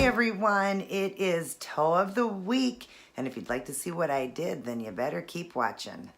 everyone, it is Toe of the Week, and if you'd like to see what I did, then you better keep watching.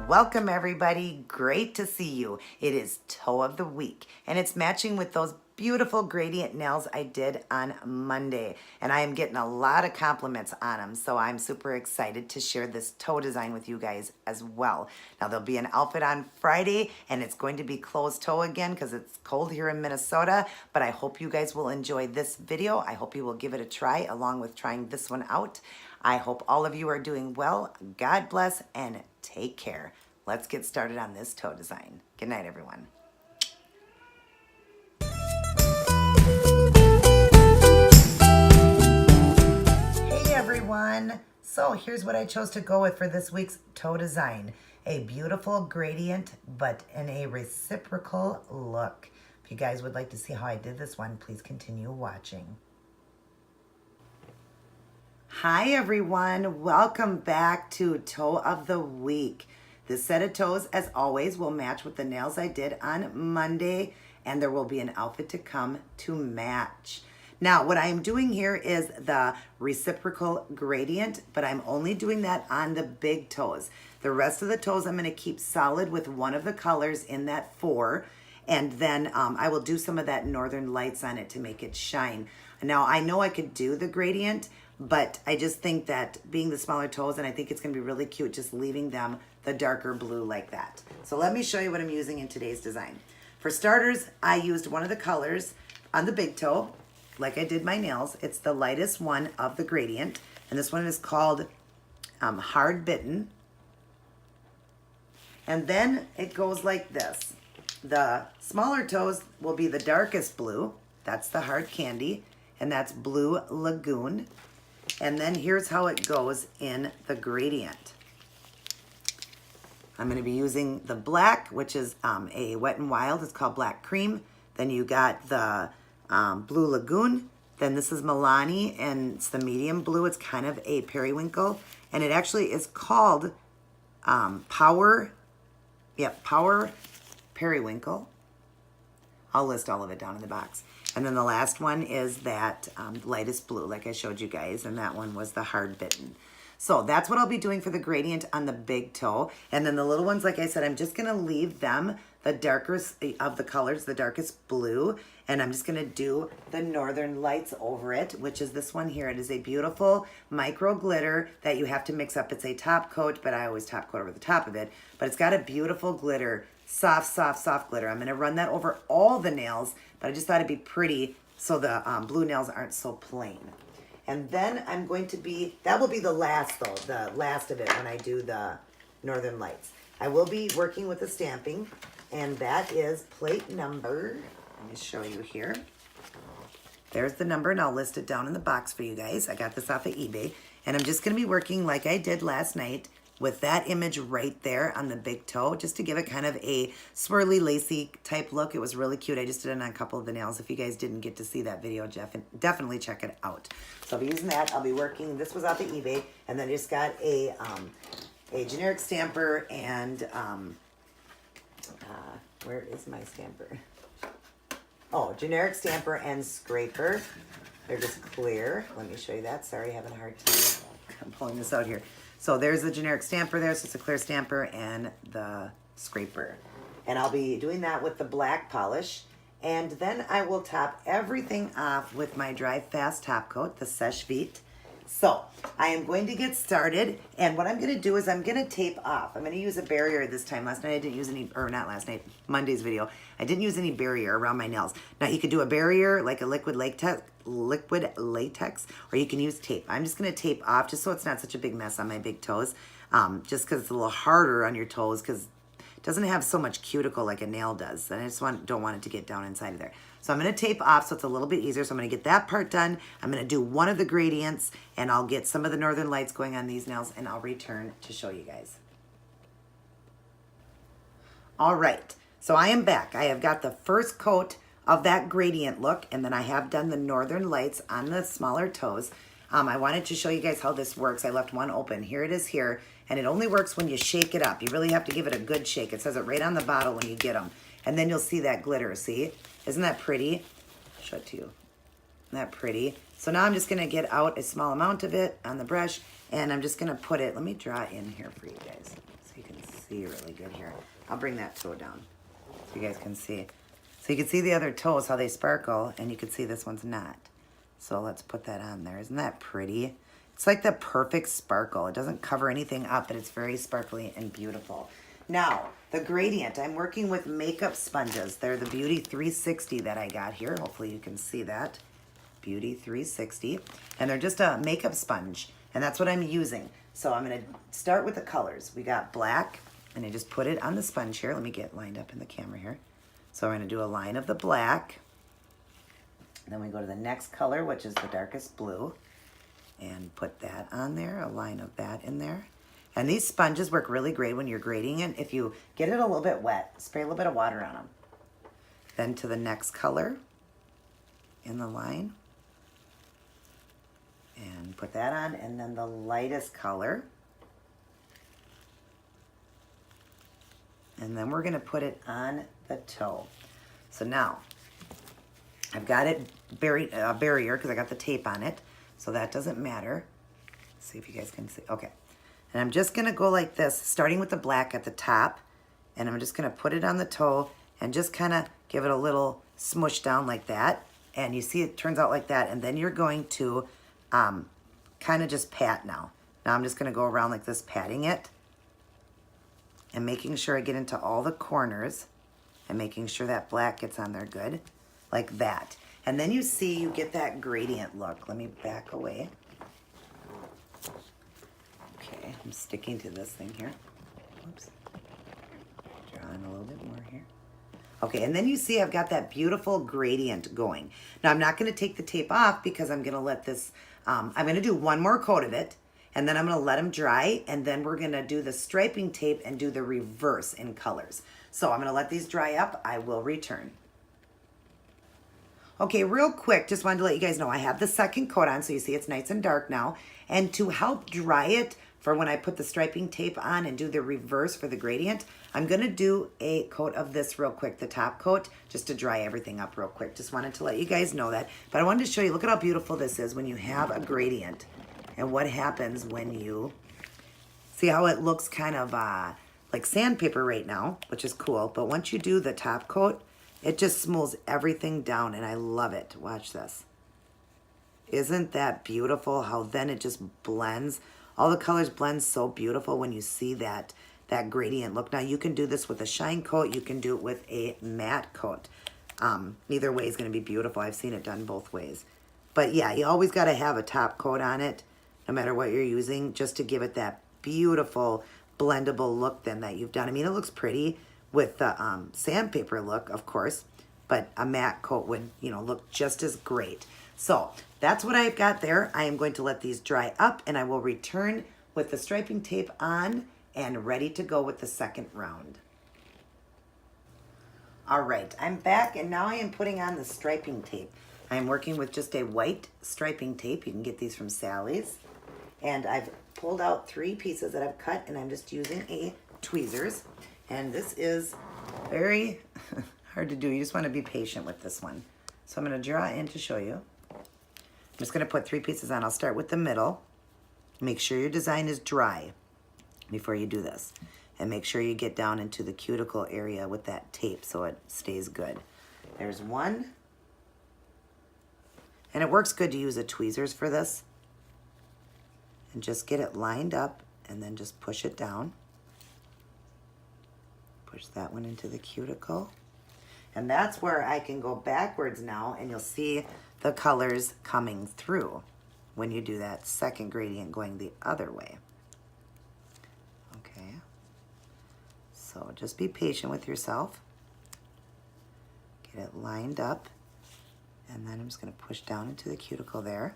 Welcome everybody, great to see you. It is Toe of the Week and it's matching with those beautiful gradient nails I did on Monday, and I am getting a lot of compliments on them, so I'm super excited to share this toe design with you guys as well. Now there'll be an outfit on Friday and it's going to be closed toe again because it's cold here in Minnesota, but I hope you guys will enjoy this video. I hope you will give it a try along with trying this one out. I hope all of you are doing well. God bless and take care. Let's get started on this toe design. Good night, everyone. Hey, everyone. So here's what I chose to go with for this week's toe design. A beautiful gradient, but in a reciprocal look. If you guys would like to see how I did this one, please continue watching. Hi, everyone. Welcome back to Toe of the Week. This set of toes, as always, will match with the nails I did on Monday, and there will be an outfit to come to match. Now, what I am doing here is the reciprocal gradient, but I'm only doing that on the big toes. The rest of the toes I'm going to keep solid with one of the colors in that 4, and then I will do some of that Northern Lights on it to make it shine. Now, I know I could do the gradient, but I just think that being the smaller toes, and I think it's going to be really cute just leaving them the darker blue like that. So let me show you what I'm using in today's design. For starters, I used one of the colors on the big toe, like I did my nails. It's the lightest one of the gradient, and this one is called Hard Bitten. And then it goes like this. The smaller toes will be the darkest blue. That's the Hard Candy, and that's Blue Lagoon. And then here's how it goes in the gradient. I'm going to be using the black, which is a Wet&Wild. It's called Black Cream. Then you got the Blue Lagoon. Then this is Milani, and it's the medium blue. It's kind of a Periwinkle. And it actually is called Power Periwinkle. I'll list all of it down in the box. And then the last one is that lightest blue, like I showed you guys, and that one was the Hard Bitten. So that's what I'll be doing for the gradient on the big toe. And then the little ones, like I said, I'm just gonna leave them the darkest of the colors, the darkest blue, and I'm just gonna do the Northern Lights over it, which is this one here. It is a beautiful micro glitter that you have to mix up. It's a top coat, but I always top coat over the top of it. But it's got a beautiful glitter, soft glitter. I'm gonna run that over all the nails, but I just thought it'd be pretty so the blue nails aren't so plain. And then I'm going to be, that will be the last though, the last of it when I do the Northern Lights. I will be working with the stamping, and that is plate number, let me show you here. There's the number, and I'll list it down in the box for you guys. I got this off of eBay, and I'm just gonna be working like I did last night with that image right there on the big toe, just to give it kind of a swirly, lacy type look. It was really cute. I just did it on a couple of the nails. If you guys didn't get to see that video, definitely check it out. So I'll be using that. I'll be working, this was off of eBay, and then I just got a generic stamper and, where is my stamper? Oh, generic stamper and scraper. They're just clear. Let me show you that. Sorry, having a hard time. I'm pulling this out here. So there's the generic stamper there, so it's a clear stamper and the scraper. And I'll be doing that with the black polish. And then I will top everything off with my Dry Fast top coat, the Seche Vite. So I am going to get started, and what I'm going to do is I'm going to tape off. I'm going to use a barrier this time. Last night I didn't use any, or not last night, Monday's video, I didn't use any barrier around my nails. Now you could do a barrier like a liquid latex, or you can use tape. I'm just going to tape off just so it's not such a big mess on my big toes, just because it's a little harder on your toes because It doesn't have so much cuticle like a nail does. And I just don't want it to get down inside of there. So I'm going to tape off so it's a little bit easier. So I'm going to get that part done. I'm going to do one of the gradients, and I'll get some of the Northern Lights going on these nails, and I'll return to show you guys. All right, so I am back. I have got the first coat of that gradient look, and then I have done the Northern Lights on the smaller toes. I wanted to show you guys how this works. I left one open. Here it is here, and it only works when you shake it up. You really have to give it a good shake. It says it right on the bottle when you get them. And then you'll see that glitter, see? Isn't that pretty? I'll show it to you. Isn't that pretty? So now I'm just gonna get out a small amount of it on the brush, and I'm just gonna put it, let me draw in here for you guys so you can see really good here. I'll bring that toe down so you guys can see. So you can see the other toes, how they sparkle, and you can see this one's not. So let's put that on there. Isn't that pretty? It's like the perfect sparkle. It doesn't cover anything up, but it's very sparkly and beautiful. Now, the gradient, I'm working with makeup sponges. They're the Beauty 360 that I got here. Hopefully you can see that. Beauty 360. And they're just a makeup sponge, and that's what I'm using. So I'm gonna start with the colors. We got black, and I just put it on the sponge here. Let me get lined up in the camera here. So we're gonna do a line of the black. Then we go to the next color, which is the darkest blue, and put that on there, a line of that in there. And these sponges work really great when you're grading it. If you get it a little bit wet, spray a little bit of water on them. Then to the next color in the line, and put that on, and then the lightest color. And then we're gonna put it on the toe. So now, I've got it buried, barrier, because I got the tape on it, so that doesn't matter. Let's see if you guys can see, okay. And I'm just gonna go like this, starting with the black at the top, and I'm just gonna put it on the toe and just kinda give it a little smush down like that. And you see it turns out like that, and then you're going to kinda just pat now. Now I'm just gonna go around like this, patting it, and making sure I get into all the corners, and making sure that black gets on there good, like that. And then you see you get that gradient look. Let me back away. Okay, I'm sticking to this thing here. Whoops. Drawing a little bit more here. Okay, and then you see I've got that beautiful gradient going. Now I'm not gonna take the tape off because I'm gonna let this, I'm gonna do one more coat of it, and then I'm gonna let them dry, and then we're gonna do the striping tape and do the reverse in colors. So I'm gonna let these dry up. I will return. Okay, real quick, just wanted to let you guys know I have the second coat on, so you see it's nice and dark now. And to help dry it for when I put the striping tape on and do the reverse for the gradient, I'm gonna do a coat of this real quick, the top coat, just to dry everything up real quick. Just wanted to let you guys know that. But I wanted to show you, look at how beautiful this is when you have a gradient and what happens when you, see how it looks kind of like sandpaper right now, which is cool. But once you do the top coat, it just smooths everything down, and I love it. Watch this. Isn't that beautiful how then it just blends? All the colors blend so beautiful when you see that gradient look. Now you can do this with a shine coat. You can do it with a matte coat. Either way is going to be beautiful. I've seen it done both ways. But yeah, you always got to have a top coat on it, no matter what you're using, just to give it that beautiful blendable look then that you've done. I mean, it looks pretty with the sandpaper look, of course, but a matte coat would, you know, look just as great. So that's what I've got there. I am going to let these dry up, and I will return with the striping tape on and ready to go with the second round. All right, I'm back, and now I am putting on the striping tape. I am working with just a white striping tape. You can get these from Sally's. And I've pulled out 3 pieces that I've cut, and I'm just using a tweezers. And this is very hard to do. You just want to be patient with this one. So I'm going to draw in to show you. I'm just going to put 3 pieces on. I'll start with the middle. Make sure your design is dry before you do this. And make sure you get down into the cuticle area with that tape so it stays good. There's 1. And it works good to use a tweezers for this. And just get it lined up and then just push it down. Push that one into the cuticle. And that's where I can go backwards now, and you'll see the colors coming through when you do that second gradient going the other way. Okay. So just be patient with yourself. Get it lined up. And then I'm just gonna push down into the cuticle there,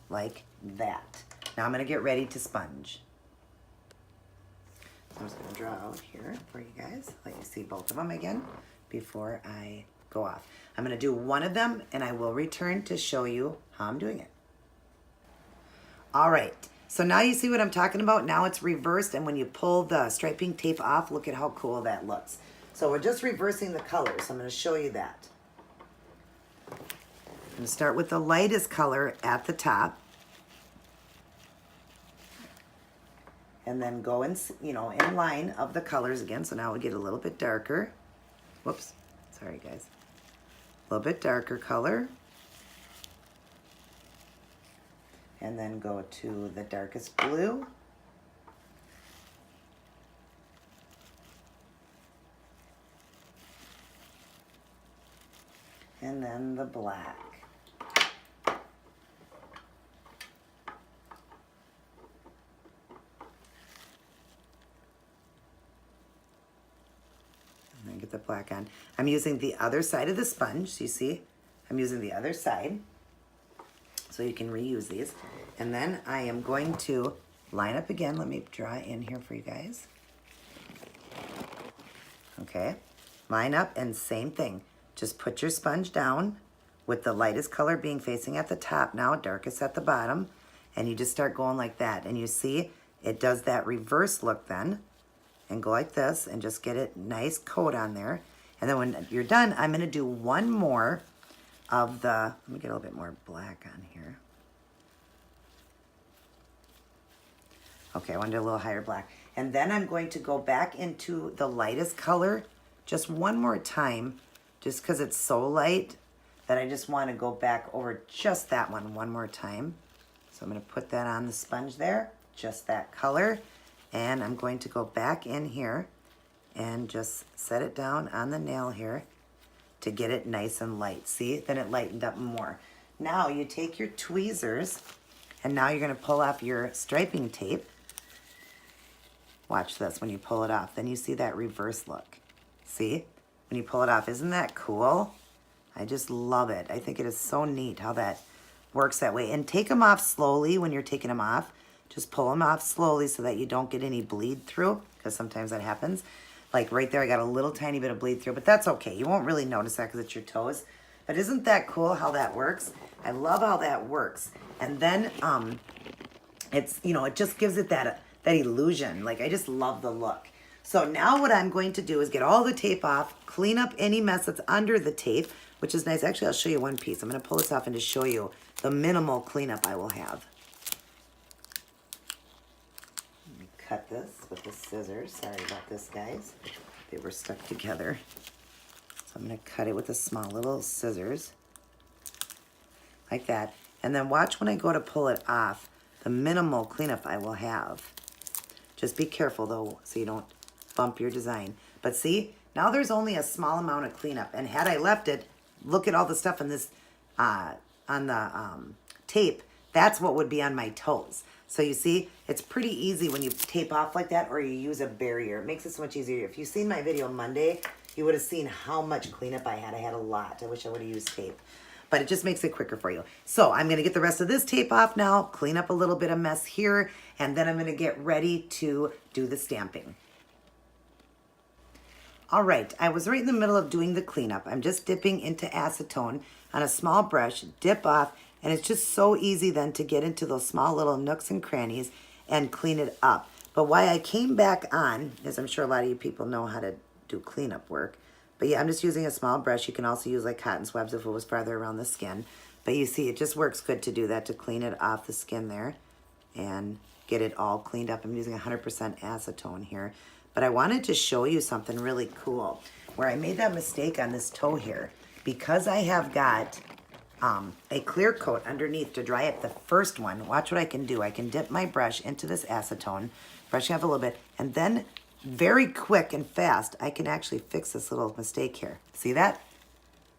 like that. Now I'm gonna get ready to sponge. So I'm just gonna draw out here for you guys, let you see both of them again before I go off. I'm gonna do one of them and I will return to show you how I'm doing it. All right, so now you see what I'm talking about. Now it's reversed, and when you pull the striping tape off, look at how cool that looks. So we're just reversing the colors. So I'm gonna show you that. I'm gonna start with the lightest color at the top. And then go in, you know, in line of the colors again. So now we get a little bit darker. Whoops, sorry guys. A little bit darker color. And then go to the darkest blue. And then the black. And then get the black on. I'm using the other side of the sponge. So you see, I'm using the other side. So you can reuse these. And then I am going to line up again. Let me draw in here for you guys. Okay, line up and same thing. Just put your sponge down with the lightest color being facing at the top now, darkest at the bottom. And you just start going like that. And you see, it does that reverse look then. And go like this and just get it nice coat on there. And then when you're done, I'm gonna do one more of the, let me get a little bit more black on here. Okay, I want to do a little higher black. And then I'm going to go back into the lightest color just one more time, just because it's so light that I just want to go back over just that one more time. So I'm going to put that on the sponge there, just that color. And I'm going to go back in here and just set it down on the nail here to get it nice and light. See, then it lightened up more. Now you take your tweezers and now you're gonna pull off your striping tape. Watch this, when you pull it off, then you see that reverse look. See, when you pull it off, isn't that cool? I just love it. I think it is so neat how that works that way. And take them off slowly when you're taking them off. Just pull them off slowly so that you don't get any bleed through, because sometimes that happens. Like right there, I got a little tiny bit of bleed through, but that's okay. You won't really notice that because it's your toes. But isn't that cool how that works? I love how that works. And then it's, you know, it just gives it that illusion. Like, I just love the look. So now what I'm going to do is get all the tape off, clean up any mess that's under the tape, which is nice. Actually, I'll show you one piece. I'm going to pull this off and just show you the minimal cleanup I will have. Cut this with the scissors. Sorry about this, guys. They were stuck together. So I'm going to cut it with the small little scissors. Like that. And then watch when I go to pull it off, the minimal cleanup I will have. Just be careful, though, so you don't bump your design. But see, now there's only a small amount of cleanup. And had I left it, look at all the stuff in this, on the tape. That's what would be on my toes. So you see, it's pretty easy when you tape off like that or you use a barrier. It makes it so much easier. If you've seen my video Monday, you would have seen how much cleanup I had. I had a lot. I wish I would have used tape. But it just makes it quicker for you. So I'm going to get the rest of this tape off now, clean up a little bit of mess here, and then I'm going to get ready to do the stamping. All right, I was right in the middle of doing the cleanup. I'm just dipping into acetone on a small brush, dip off, and it's just so easy then to get into those small little nooks and crannies and clean it up. But why I came back on, as I'm sure a lot of you people know how to do cleanup work, but yeah, I'm just using a small brush. You can also use like cotton swabs if it was farther around the skin. But you see, it just works good to do that, to clean it off the skin there and get it all cleaned up. I'm using 100% acetone here. But I wanted to show you something really cool where I made that mistake on this toe here. Because I have got a clear coat underneath to dry up the first one, watch what I can do. I can dip my brush into this acetone, brushing off a little bit, and then very quick and fast, I can actually fix this little mistake here. See that?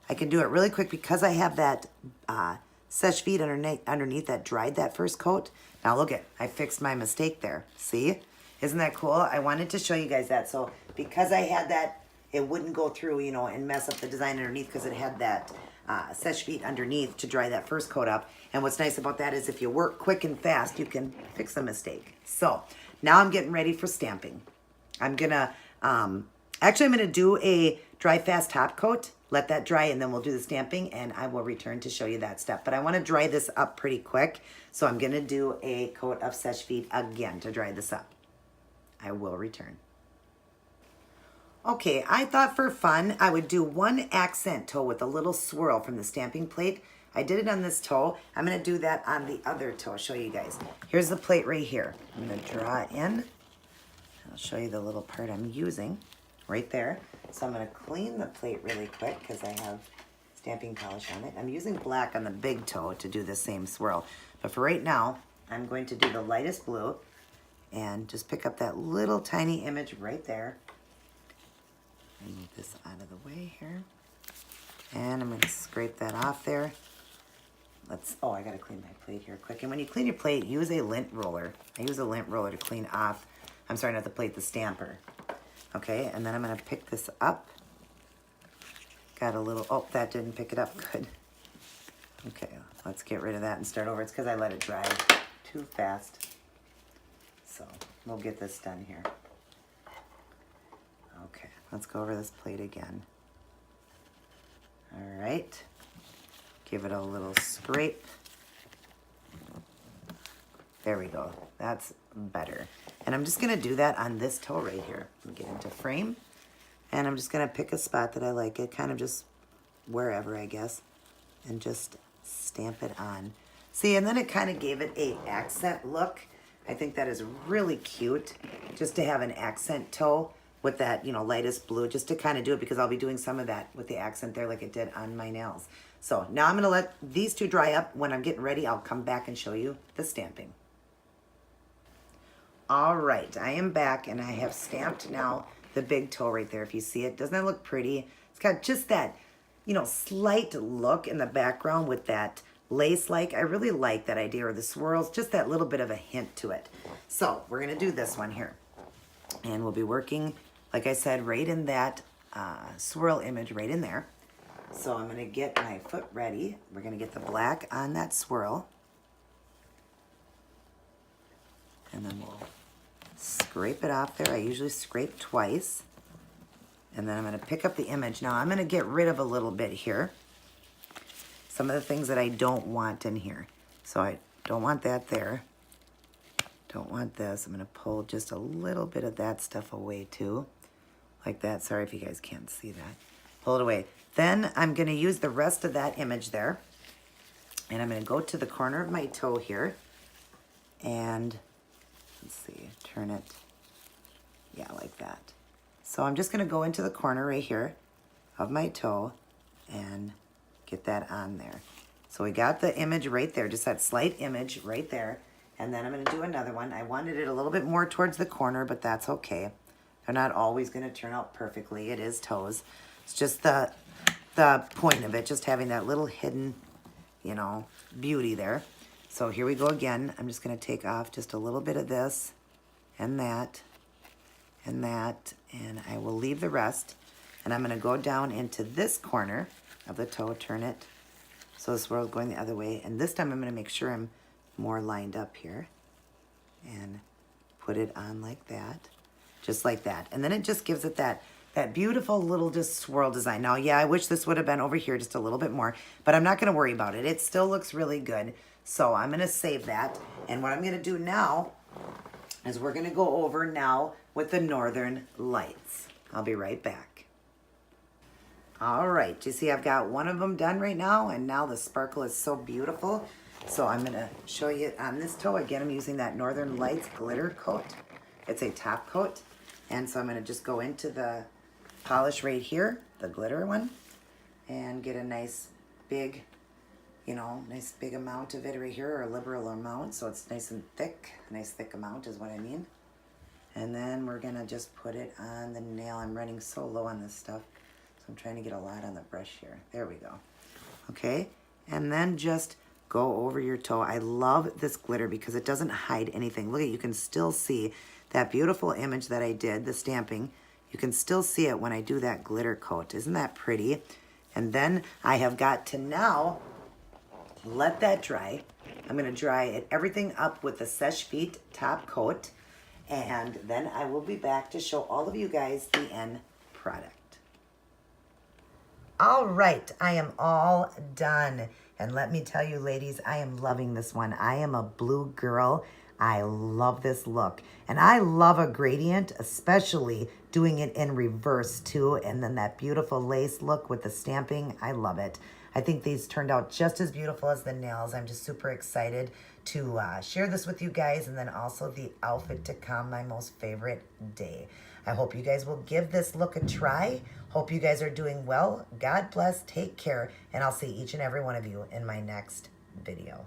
I can do it really quick because I have that Seche Vite underneath that dried that first coat. Now look at, I fixed my mistake there. See? Isn't that cool? I wanted to show you guys that. So because I had that, it wouldn't go through, you know, and mess up the design underneath because it had that Seche Vite underneath to dry that first coat up. And what's nice about that is if you work quick and fast, you can fix a mistake. So now I'm getting ready for stamping. I'm gonna, actually I'm gonna do a dry fast top coat, let that dry, and then we'll do the stamping and I will return to show you that step. But I wanna dry this up pretty quick. So I'm gonna do a coat of Seche Vite again to dry this up. I will return. Okay, I thought for fun, I would do one accent toe with a little swirl from the stamping plate. I did it on this toe. I'm gonna do that on the other toe. I'll show you guys. Here's the plate right here. I'm gonna draw in. I'll show you the little part I'm using right there. So I'm gonna clean the plate really quick because I have stamping polish on it. I'm using black on the big toe to do the same swirl. But for right now, I'm going to do the lightest blue and just pick up that little tiny image right there. Move this out of the way here. And I'm going to scrape that off there. Oh, I got to clean my plate here quick. And when you clean your plate, use a lint roller. I use a lint roller to clean off, I'm sorry, not the plate, the stamper. Okay, and then I'm going to pick this up. Got a little, oh, that didn't pick it up, good. Okay, let's get rid of that and start over. It's because I let it dry too fast. So we'll get this done here. Okay, let's go over this plate again. All right, give it a little scrape. There we go, that's better. And I'm just gonna do that on this toe right here. Get into frame, and I'm just gonna pick a spot that I like it, kind of just wherever, I guess, and just stamp it on. See, and then it kind of gave it a accent look. I think that is really cute, just to have an accent toe with that, you know, lightest blue, just to kind of do it because I'll be doing some of that with the accent there like it did on my nails. So now I'm gonna let these two dry up. When I'm getting ready, I'll come back and show you the stamping. All right, I am back and I have stamped now the big toe right there. If you see it, doesn't that look pretty? It's got just that, you know, slight look in the background with that lace-like. I really like that idea, or the swirls, just that little bit of a hint to it. So we're gonna do this one here. And we'll be working, like I said, right in that swirl image right in there. So I'm gonna get my foot ready. We're gonna get the black on that swirl. And then we'll scrape it off there. I usually scrape twice. And then I'm gonna pick up the image. Now I'm gonna get rid of a little bit here. Some of the things that I don't want in here. So I don't want that there. Don't want this. I'm gonna pull just a little bit of that stuff away too. Like that. Sorry if you guys can't see that. Pull it away. Then I'm gonna use the rest of that image there. And I'm gonna go to the corner of my toe here. And let's see, turn it. Yeah, like that. So I'm just gonna go into the corner right here of my toe and get that on there. So we got the image right there, just that slight image right there. And then I'm gonna do another one. I wanted it a little bit more towards the corner, but that's okay. They're not always gonna turn out perfectly. It is toes. It's just the point of it, just having that little hidden, you know, beauty there. So here we go again. I'm just gonna take off just a little bit of this and that and that, and I will leave the rest. And I'm gonna go down into this corner of the toe, turn it so the swirl is going the other way. And this time I'm gonna make sure I'm more lined up here and put it on like that, just like that. And then it just gives it that beautiful little just swirl design. Now, yeah, I wish this would have been over here just a little bit more, but I'm not gonna worry about it. It still looks really good. So I'm gonna save that. And what I'm gonna do now is we're gonna go over now with the Northern Lights. I'll be right back. All right, you see I've got one of them done right now, and now the sparkle is so beautiful. So I'm gonna show you on this toe. Again, I'm using that Northern Lights glitter coat. It's a top coat. And so I'm gonna just go into the polish right here, the glitter one, and get a nice big, you know, nice big amount of it right here, or a liberal amount, so it's nice and thick. A nice thick amount is what I mean. And then we're gonna just put it on the nail. I'm running so low on this stuff, so I'm trying to get a lot on the brush here. There we go. Okay, and then just go over your toe. I love this glitter because it doesn't hide anything. Look at, you can still see that beautiful image that I did, the stamping. You can still see it when I do that glitter coat. Isn't that pretty? And then I have got to now let that dry. I'm going to dry it, everything up with the Seche Vite top coat. And then I will be back to show all of you guys the end product. All right, I am all done. And let me tell you, ladies, I am loving this one. I am a blue girl. I love this look. And I love a gradient, especially doing it in reverse too. And then that beautiful lace look with the stamping. I love it. I think these turned out just as beautiful as the nails. I'm just super excited to share this with you guys. And then also the outfit to come, my most favorite day. I hope you guys will give this look a try. Hope you guys are doing well. God bless, take care, and I'll see each and every one of you in my next video.